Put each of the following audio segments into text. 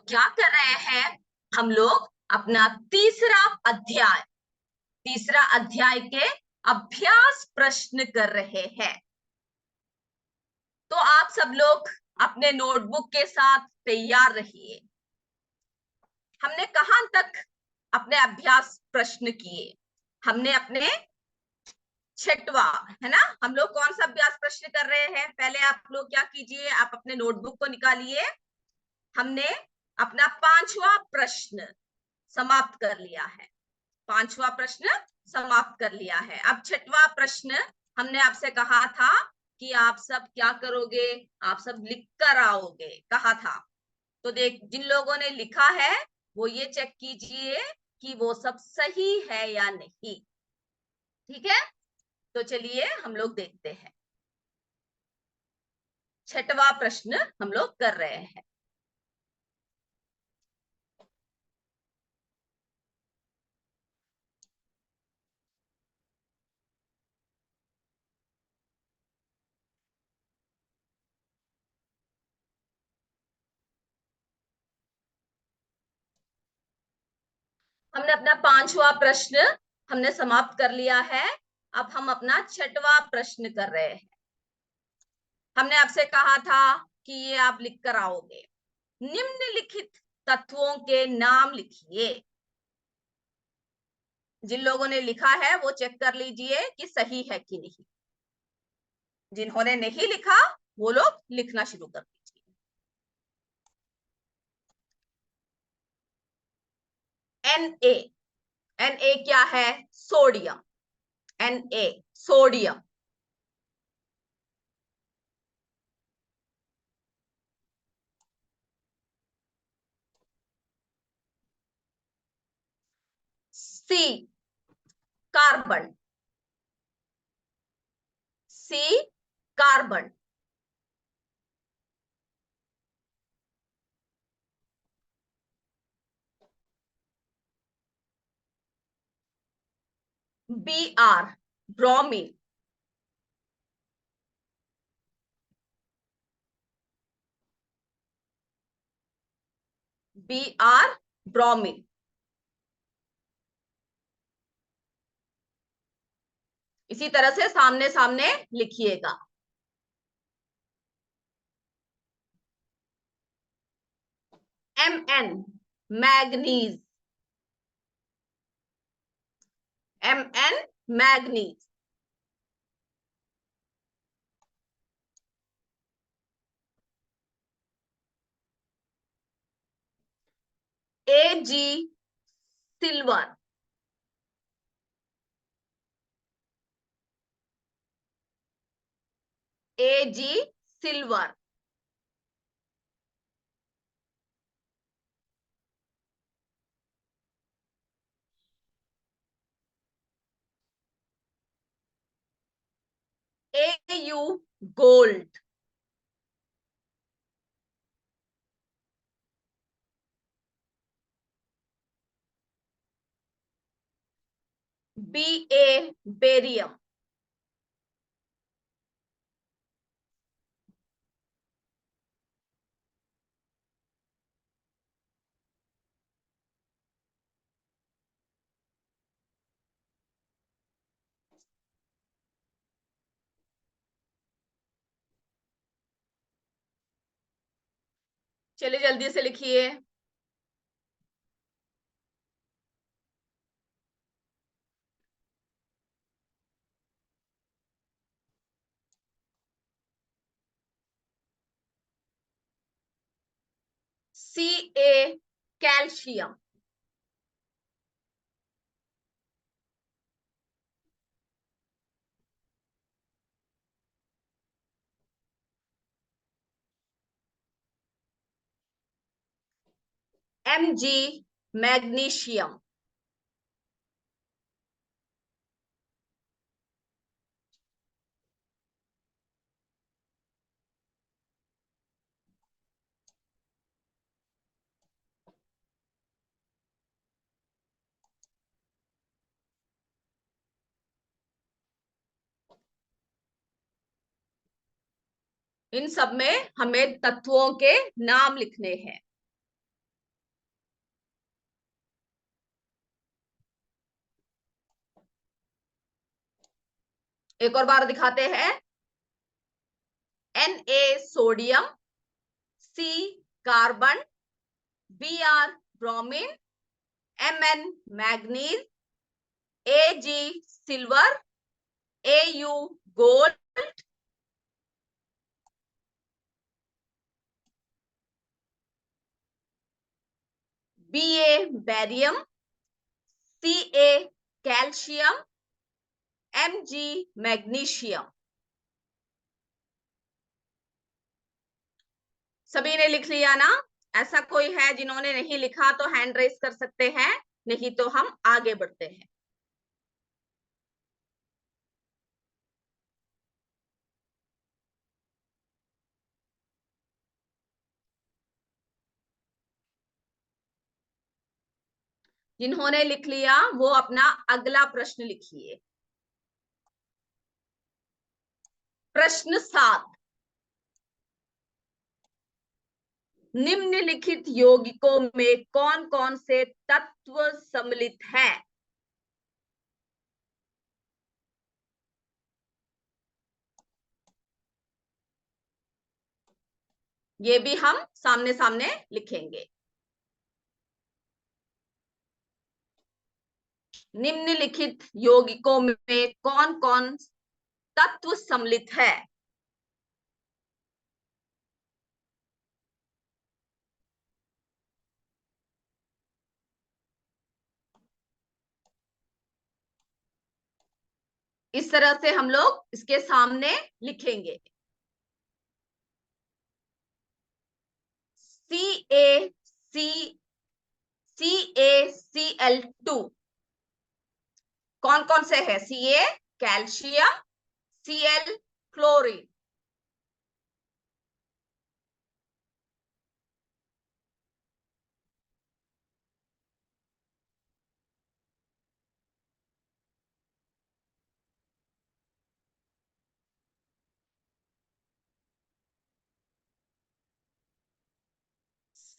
क्या कर रहे हैं? हम लोग अपना तीसरा अध्याय के अभ्यास प्रश्न कर रहे हैं। तो आप सब लोग अपने नोटबुक के साथ तैयार रहिए। हमने कहां तक अपने अभ्यास प्रश्न किए? हमने अपने छठवा, है ना? हम लोग कौन सा अभ्यास प्रश्न कर रहे हैं? पहले आप लोग क्या कीजिए, आप अपने नोटबुक को निकालिए। हमने अपना पांचवा प्रश्न समाप्त कर लिया है। पांचवा प्रश्न समाप्त कर लिया है। अब छठवा प्रश्न हमने आपसे कहा था कि आप सब क्या करोगे? आप सब लिख कर आओगे, कहा था। तो देख, जिन लोगों ने लिखा है वो ये चेक कीजिए कि वो सब सही है या नहीं। ठीक है, तो चलिए हम लोग देखते हैं। छठवा प्रश्न हम लोग कर रहे हैं। हमने अपना पांचवा प्रश्न हमने समाप्त कर लिया है। अब हम अपना छठवा प्रश्न कर रहे हैं। हमने आपसे कहा था कि ये आप लिख कर आओगे। निम्नलिखित तत्वों के नाम लिखिए। जिन लोगों ने लिखा है वो चेक कर लीजिए कि सही है कि नहीं। जिन्होंने नहीं लिखा वो लोग लिखना शुरू कर दीजिए। Na, Na क्या है? Sodium. Na, sodium. C, carbon. C, carbon. Br, bromine. Br, bromine. इसी तरह से सामने सामने लिखिएगा। Mn, manganese. Mn, manganese. Ag, silver. Ag, silver. Au, gold. Ba, barium. चलिए जल्दी से लिखिए। Ca, calcium. Mg, magnesium. इन सब में हमें तत्वों के नाम लिखने हैं। एक और बार दिखाते हैं। Na sodium, C carbon, Br bromine, Mn manganese, Ag silver, Au gold, Ba barium, Ca calcium, Mg magnesium. सभी ने लिख लिया ना? ऐसा कोई है जिन्होंने नहीं लिखा तो हैंड रेस कर सकते हैं, नहीं तो हम आगे बढ़ते हैं। जिन्होंने लिख लिया वो अपना अगला प्रश्न लिखिए। प्रश्न 7, निम्नलिखित यौगिकों में कौन कौन से तत्व सम्मिलित हैं? ये भी हम सामने सामने लिखेंगे। निम्नलिखित यौगिकों में कौन कौन तत्व सम्मिलित है? इस तरह से हम लोग इसके सामने लिखेंगे। CaCl2 कौन कौन से है? Ca calcium, Cl chlorine.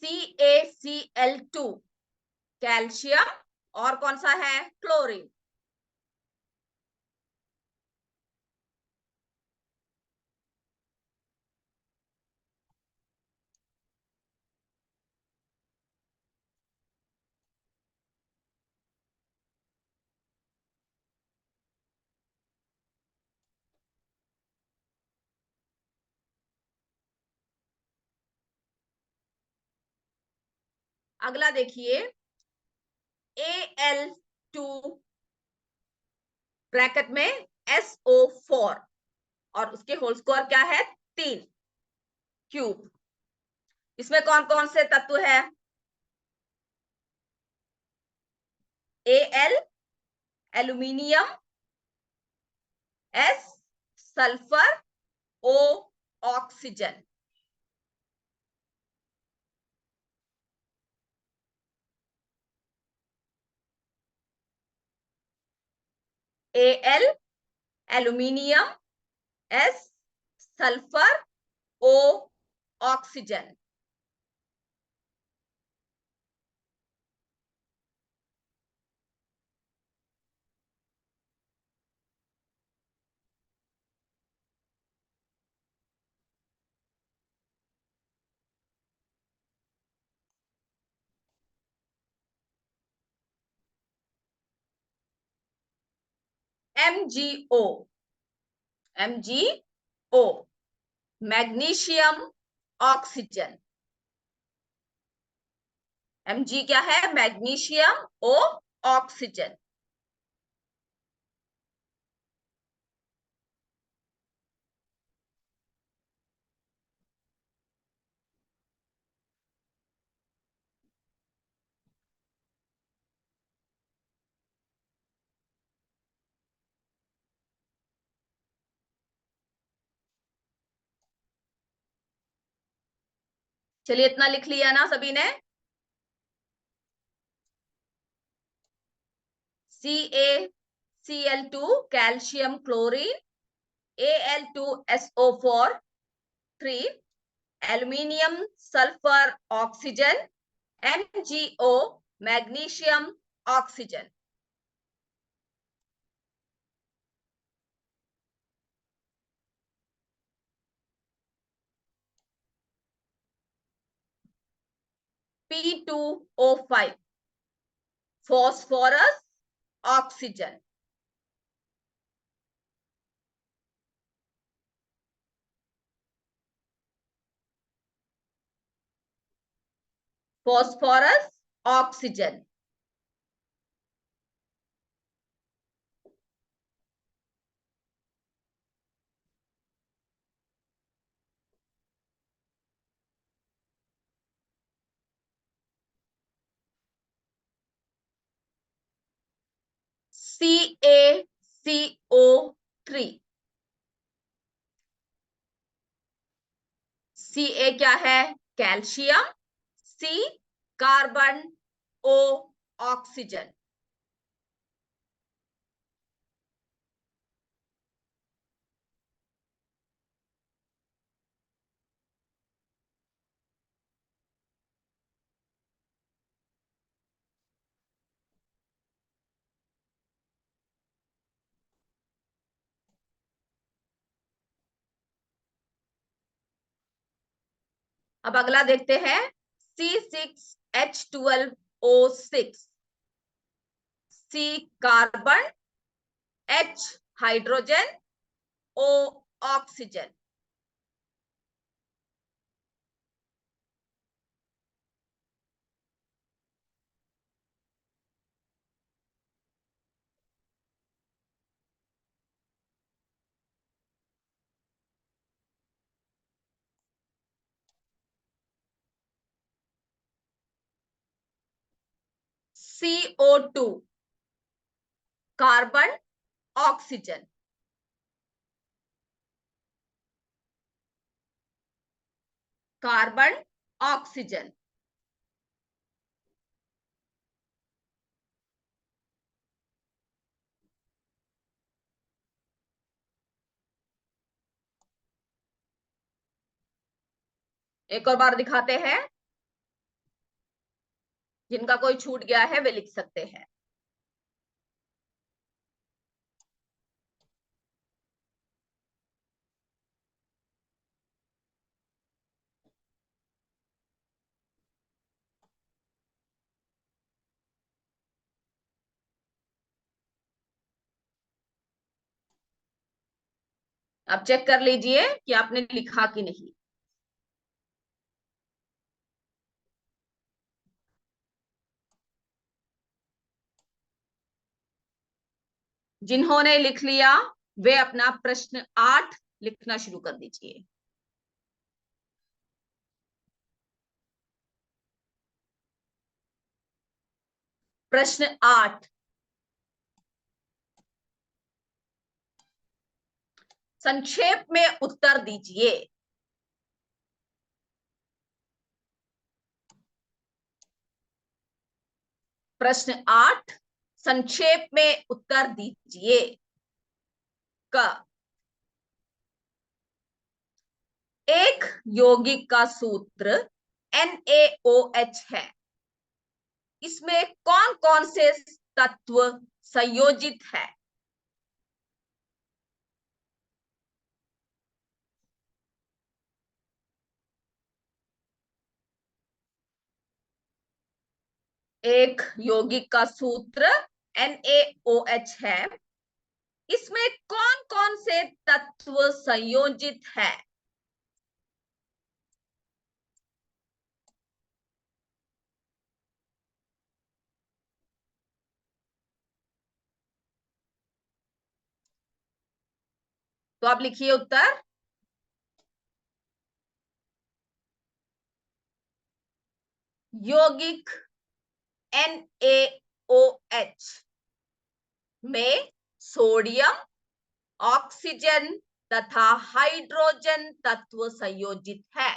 CaCl2 calcium और कौन सा है? क्लोरीन। अगला देखिए, Al2 ब्रैकेट में SO4 और उसके होल स्क्वायर क्या है? 3 क्यूब। इसमें कौन कौन से तत्व है? Al aluminium, S sulphur, O oxygen. Al aluminium, S sulphur, O oxygen. MgO, MgO magnesium oxygen. Mg क्या है? Magnesium, O oxygen. चलिए इतना लिख लिया ना सभी ने? CaCl2 calcium chlorine, Al2SO4 3 aluminium sulphur oxygen, MgO magnesium oxygen. P2O5, phosphorus, oxygen. Phosphorus, oxygen. CaCO3. Ca क्या है? Calcium. C carbon. O oxygen. अब अगला देखते हैं. C6H12O6. C carbon. H hydrogen. O oxygen. CO2 carbon. Oxygen. Carbon. Oxygen. एक और बार दिखाते हैं. जिनका कोई छूट गया है वे लिख सकते हैं. अब चेक कर लीजिए कि आपने लिखा कि नहीं. जिन्होंने लिख लिया वे अपना प्रश्न 8 लिखना शुरू कर दीजिए. प्रश्न 8. संक्षेप में उत्तर दीजिए. प्रश्न 8. संक्षेप में उत्तर दीजिए. क. एक यौगिक का सूत्र NaOH है. इसमें कौन कौन से तत्व संयोजित है? एक यौगिक का सूत्र NaOH है. इसमें कौन कौन से तत्व संयोजित है? तो आप लिखिए उत्तर. यौगिक NaOH में सोडियम, ऑक्सीजन तथा हाइड्रोजन तत्व संयोजित है.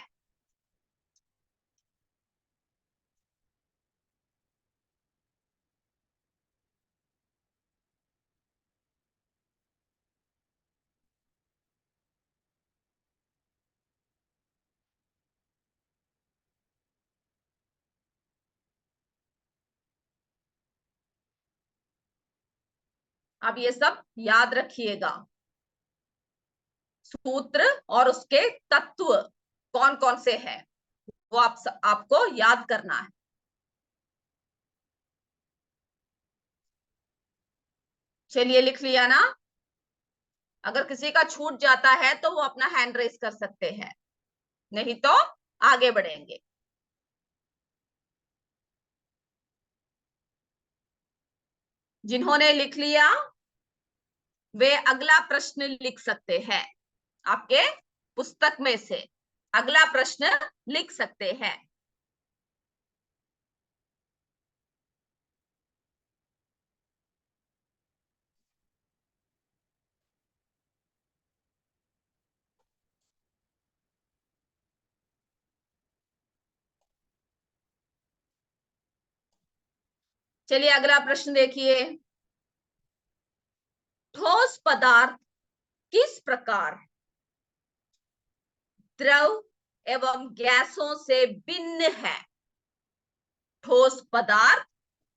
अब ये सब याद रखिएगा. सूत्र और उसके तत्व कौन कौन से हैं वो आपको याद करना है. चलिए लिख लिया ना। अगर किसी का छूट जाता है तो वो अपना हैंड रेस कर सकते हैं, नहीं तो आगे बढ़ेंगे। जिन्होंने लिख लिया वे अगला प्रश्न लिख सकते हैं, आपके पुस्तक में से अगला प्रश्न लिख सकते हैं। चलिए अगला प्रश्न देखिए। ठोस पदार्थ किस प्रकार द्रव एवं गैसों से भिन्न है? ठोस पदार्थ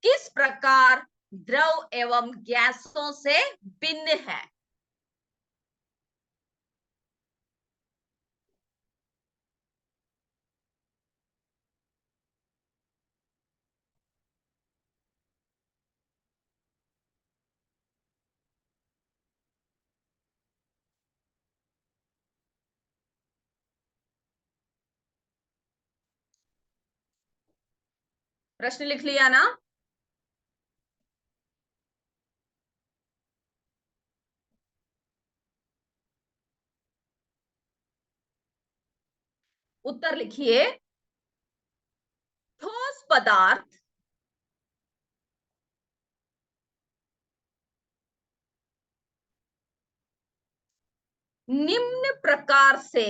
किस प्रकार द्रव एवं गैसों से भिन्न है? प्रश्न लिख लिया ना? उत्तर लिखिए। ठोस पदार्थ निम्न प्रकार से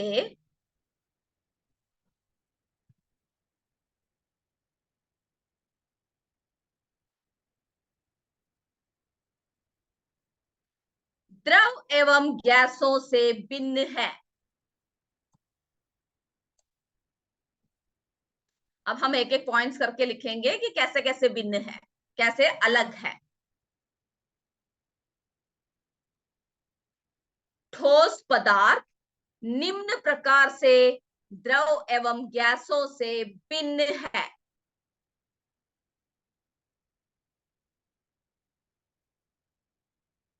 द्रव एवं गैसों से भिन्न है। अब हम एक एक पॉइंट्स करके लिखेंगे कि कैसे कैसे भिन्न है, कैसे अलग है। ठोस पदार्थ निम्न प्रकार से द्रव एवं गैसों से भिन्न है।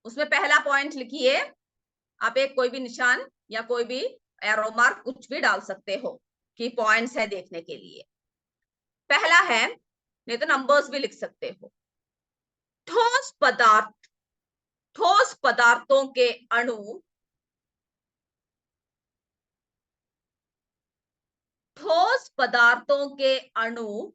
उसमें पहला पॉइंट लिखिए। आप एक कोई भी निशान या कोई भी एरो मार्क कुछ भी डाल सकते हो कि पॉइंट्स है देखने के लिए। पहला है, नहीं तो नंबर्स भी लिख सकते हो। ठोस पदार्थ, ठोस पदार्थों के अणु, ठोस पदार्थों के अणु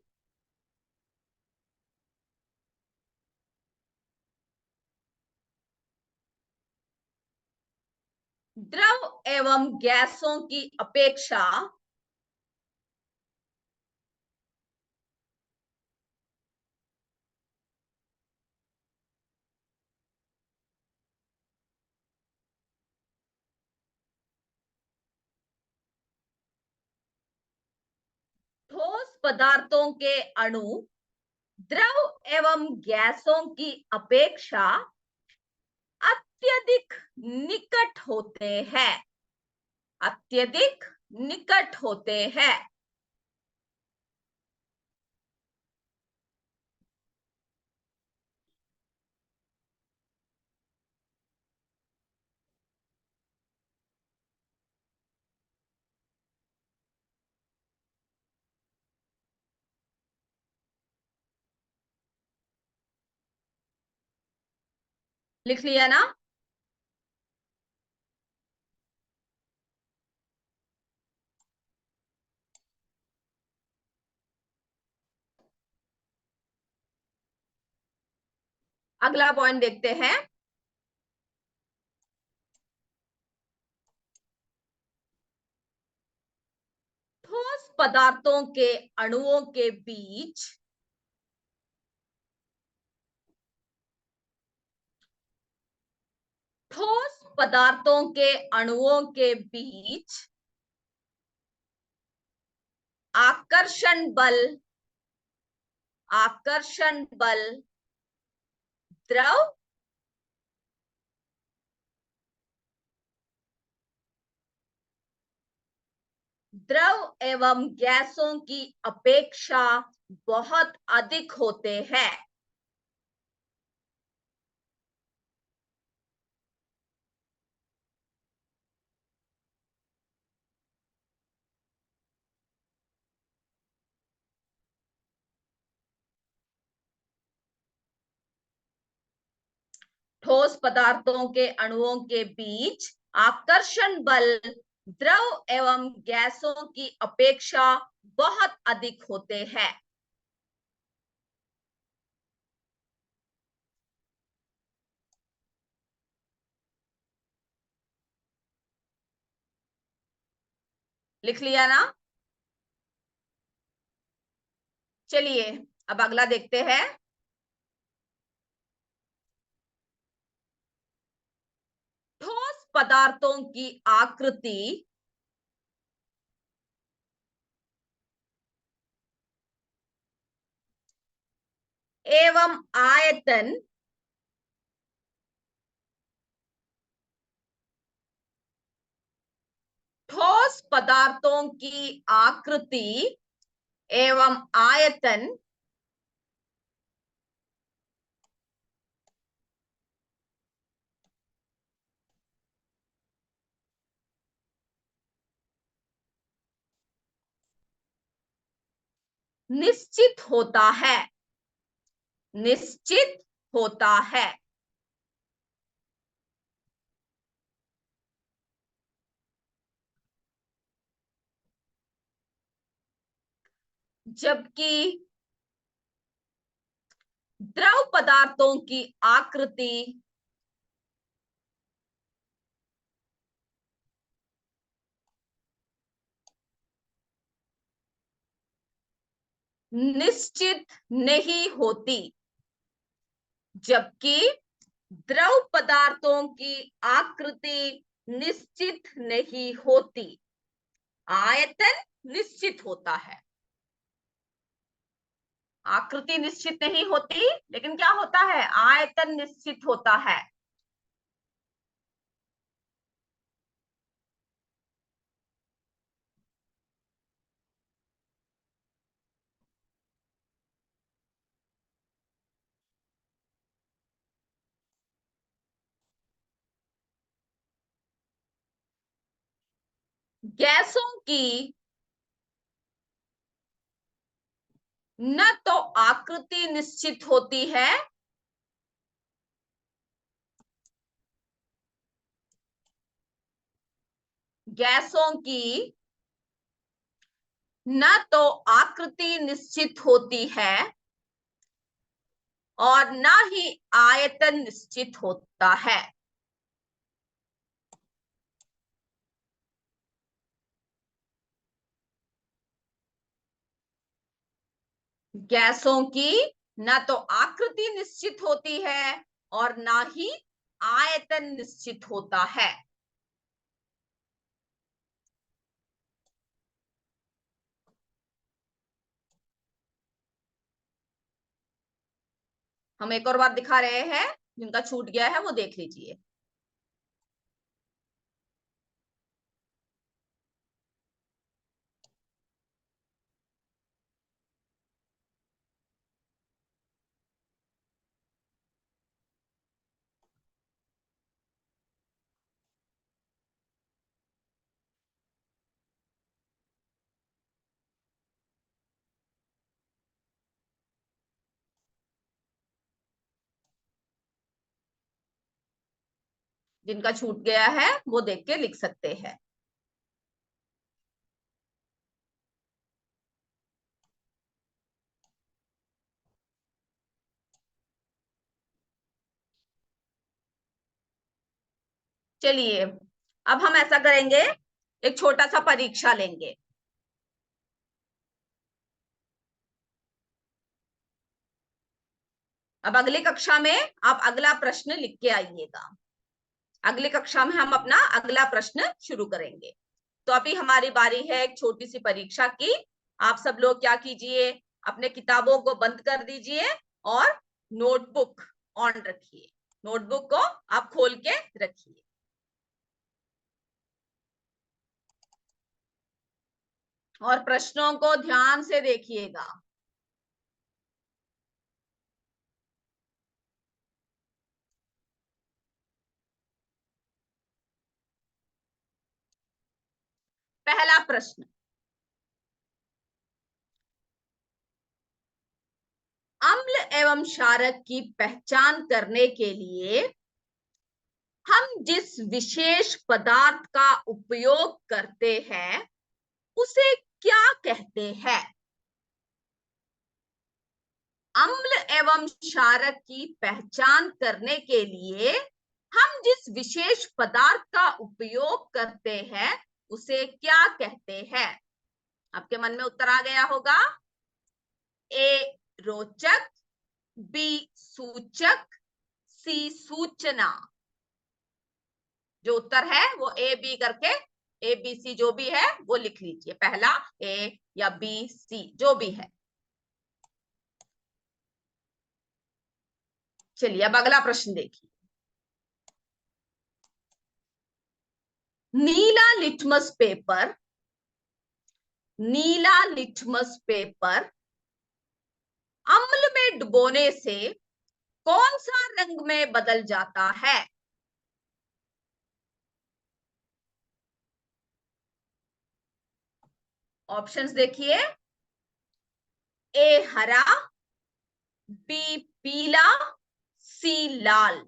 द्रव एवं गैसों की अपेक्षा ठोस पदार्थों के अणु द्रव एवं गैसों की अपेक्षा अत्यधिक निकट होते हैं, अत्यधिक निकट होते हैं। लिख लिया ना? अगला पॉइंट देखते हैं। ठोस पदार्थों के अणुओं के बीच ठोस पदार्थों के अणुओं के बीच आकर्षण बल, आकर्षण बल द्रव द्रव एवं गैसों की अपेक्षा बहुत अधिक होते हैं। ठोस पदार्थों के अणुओं के बीच आकर्षण बल द्रव एवं गैसों की अपेक्षा बहुत अधिक होते हैं। लिख लिया ना? चलिए अब अगला देखते हैं। ठोस पदार्थों की आकृति एवं आयतन ठोस पदार्थों की आकृति एवं आयतन निश्चित होता है। निश्चित होता है। जबकि द्रव पदार्थों की आकृति निश्चित नहीं होती। जबकि द्रव पदार्थों की आकृति निश्चित नहीं होती, आयतन निश्चित होता है। आकृति निश्चित नहीं होती, लेकिन क्या होता है? आयतन निश्चित होता है। गैसों की न तो आकृति निश्चित होती है गैसों की न तो आकृति निश्चित होती है और न ही आयतन निश्चित होता है। गैसों की न तो आकृति निश्चित होती है और ना ही आयतन निश्चित होता है। हम एक और बात दिखा रहे हैं, जिनका छूट गया है वो देख लीजिए। जिनका छूट गया है वो देख के लिख सकते हैं। चलिए अब हम ऐसा करेंगे, एक छोटा सा परीक्षा लेंगे। अब अगली कक्षा में आप अगला प्रश्न लिख के आइएगा। अगली कक्षा में हम अपना अगला प्रश्न शुरू करेंगे। तो अभी हमारी बारी है एक छोटी सी परीक्षा की। आप सब लोग क्या कीजिए, अपने किताबों को बंद कर दीजिए और नोटबुक ऑन रखिए। नोटबुक को आप खोल के रखिए। और प्रश्नों को ध्यान से देखिएगा। पहला प्रश्न, अम्ल एवं क्षारक की पहचान करने के लिए हम जिस विशेष पदार्थ का उपयोग करते हैं उसे क्या कहते हैं? अम्ल एवं क्षारक की पहचान करने के लिए हम जिस विशेष पदार्थ का उपयोग करते हैं उसे क्या कहते हैं? आपके मन में उत्तर आ गया होगा। ए रोचक, बी सूचक, सी सूचना। जो उत्तर है वो ए बी करके, ए बी सी जो भी है वो लिख लीजिए, पहला ए या बी सी जो भी है। चलिए अब अगला प्रश्न देखिए। नीला लिटमस पेपर, नीला लिटमस पेपर अम्ल में डुबोने से कौन सा रंग में बदल जाता है? ऑप्शंस देखिए। ए हरा, बी पीला, सी लाल।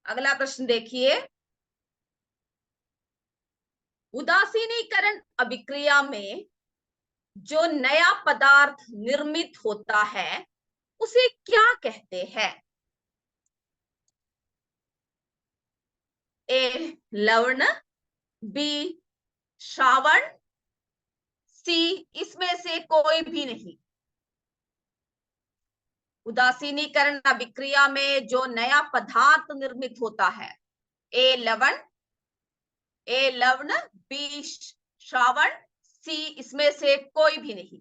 अगला प्रश्न देखिए। उदासीनीकरण अभिक्रिया में जो नया पदार्थ निर्मित होता है उसे क्या कहते हैं? ए लवण, बी श्रावण, सी इसमें से कोई भी नहीं। उदासीनीकरण अभिक्रिया में जो नया पदार्थ निर्मित होता है, ए लवण, ए लवण, बी श्रावण, सी इसमें से कोई भी नहीं।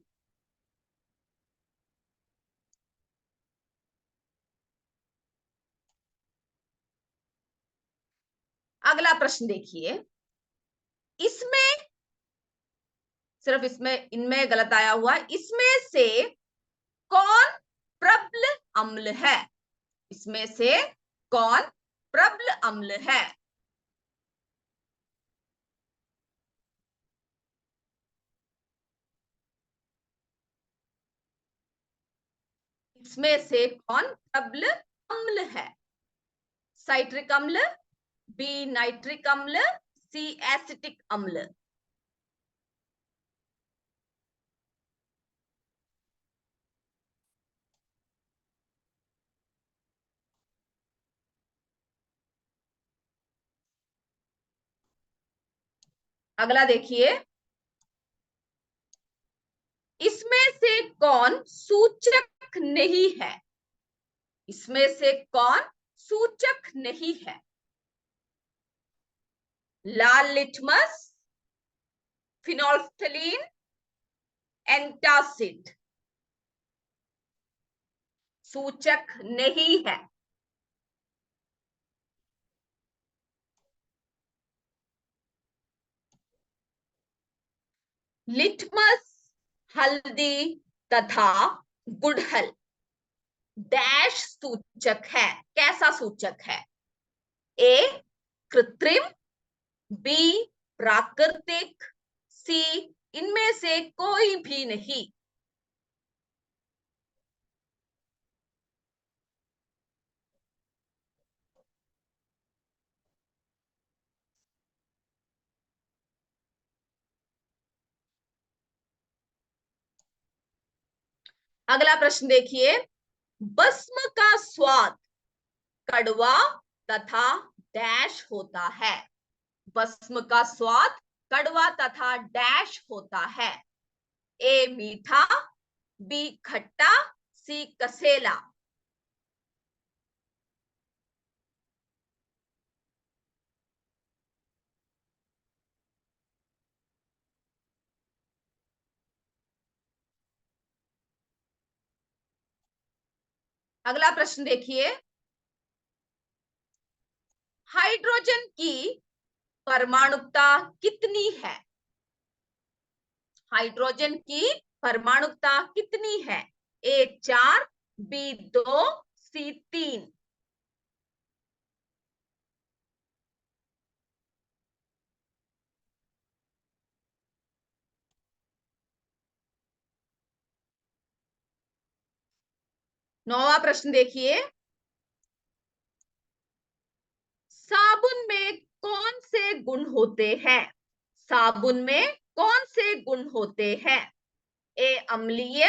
अगला प्रश्न देखिए। इसमें सिर्फ इसमें इनमें गलत आया हुआ है। इसमें से कौन प्रबल अम्ल है? इसमें से कौन प्रबल अम्ल है? इसमें से कौन प्रबल अम्ल है? साइट्रिक अम्ल, बी नाइट्रिक अम्ल, सी एसिटिक अम्ल। अगला देखिए। इसमें से कौन सूचक नहीं है? इसमें से कौन सूचक नहीं है? लाल लिटमस, फिनोल्फ्थलीन, एंटासिड। सूचक नहीं है। लिटमस, हल्दी तथा गुड़हल डैश सूचक है। कैसा सूचक है? ए कृत्रिम, बी प्राकृतिक, सी इनमें से कोई भी नहीं। अगला प्रश्न देखिए। भस्म का स्वाद कड़वा तथा डैश होता है। भस्म का स्वाद कड़वा तथा डैश होता है। ए मीठा, बी खट्टा, सी कसेला। अगला प्रश्न देखिए। हाइड्रोजन की परमाणुकता कितनी है? हाइड्रोजन की परमाणुकता कितनी है? ए 4, बी 2, सी 3। 9वां प्रश्न देखिए, साबुन में कौन से गुण होते हैं? साबुन में कौन से गुण होते हैं? ए अम्लीय,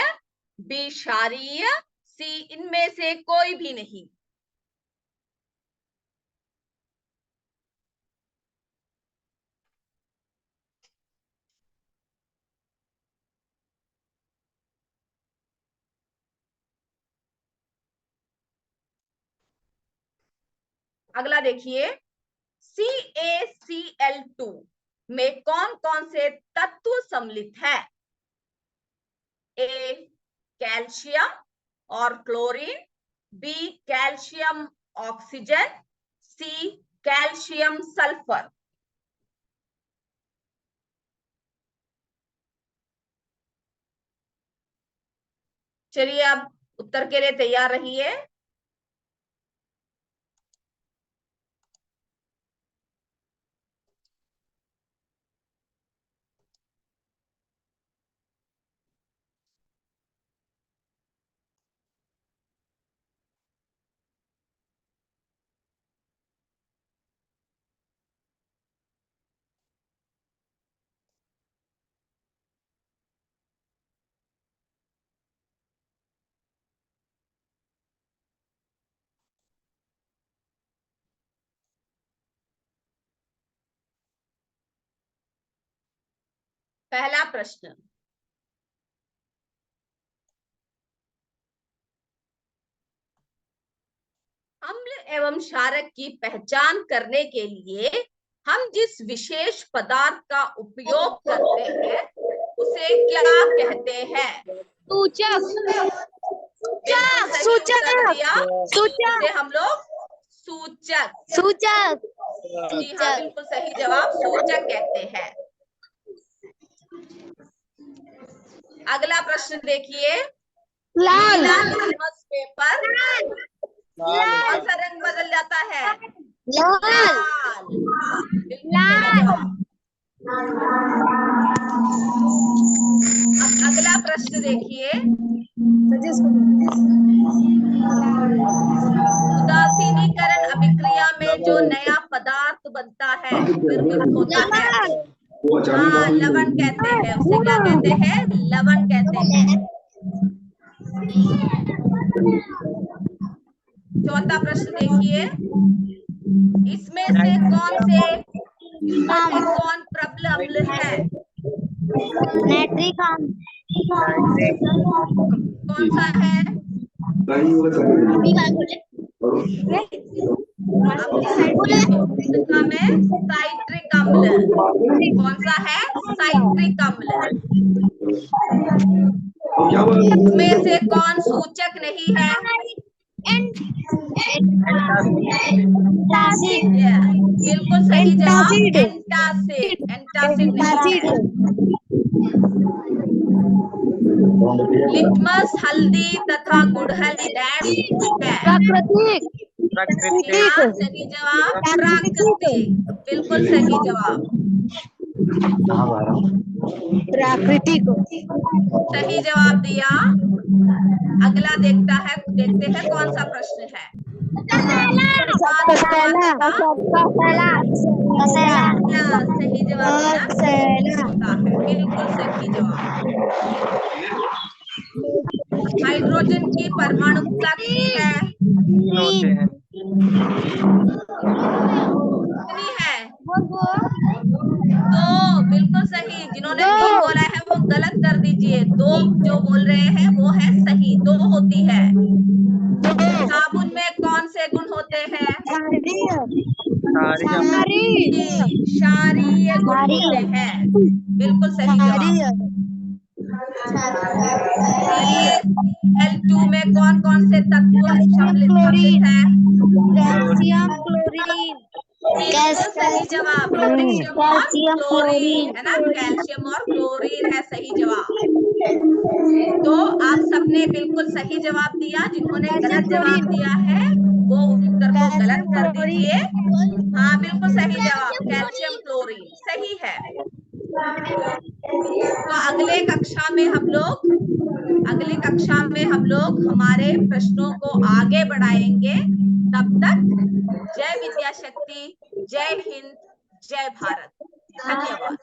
बी क्षारीय, सी इनमें से कोई भी नहीं। अगला देखिए, CaCl2 में कौन कौन से तत्व सम्मिलित है? ए कैल्शियम और chlorine, B calcium oxygen, C calcium sulphur. चलिए अब उत्तर के लिए तैयार रहिए। पहला प्रश्न, अम्ल एवं क्षारक की पहचान करने के लिए हम जिस विशेष पदार्थ का उपयोग करते हैं उसे क्या कहते हैं? सूचक। उसे हम लोग सूचक। जी हाँ, बिल्कुल सही जवाब, सूचक कहते हैं। अगला प्रश्न देखिए, नीला लिटमस पेपर कौन सा रंग बदल जाता है? लाल। अब अगला प्रश्न देखिए, उदासीनीकरण अभिक्रिया में जो नया पदार्थ बनता है, निर्मित होता है, हाँ लवण कहते हैं उसे। क्या कहते हैं? लवण कहते हैं। चौथा प्रश्न देखिए, इसमें से कौन प्रबल अम्ल है? नाइट्रिक अम्ल। कौन सा है? में साइट्रिक अम्ल। कौन सा है? साइट्रिक अम्ल। इसमें से कौन सूचक नहीं है? बिल्कुल सही जवाब, एंटासिड। एंटासिड नहीं है। लिटमस हल्दी तथा गुड़हल डैश है। सही जवाब, प्राकृतिक। बिल्कुल सही जवाब, प्राकृतिक। सही जवाब दिया। अगला देखते हैं कौन सा प्रश्न है। सही जवाब है, बिल्कुल सही जवाब। हाइड्रोजन की परमाणुकता कितनी है? कितनी है? 2। बिल्कुल सही। जिन्होंने 3 बोला है वो गलत कर दीजिए। 2 जो बोल रहे हैं वो है सही, 2 होती है। साबुन में कौन से गुण होते हैं? क्षारीय गुण होते हैं। बिल्कुल सही जवाब। Cl2 में कौन कौन से तत्व सम्मिलित है? Calcium, chlorine. सही जवाब, कैल्शियम और क्लोरीन है ना, कैल्शियम और क्लोरीन है सही जवाब। तो आप सबने बिल्कुल सही जवाब दिया। जिन्होंने गलत जवाब दिया है वो उत्तर को गलत कर दीजिए। हाँ बिल्कुल सही जवाब, कैल्शियम क्लोरीन सही है। तो अगले कक्षा में हम लोग हमारे प्रश्नों को आगे बढ़ाएंगे। तब तक जय विद्या शक्ति, जय हिंद, जय भारत। धन्यवाद।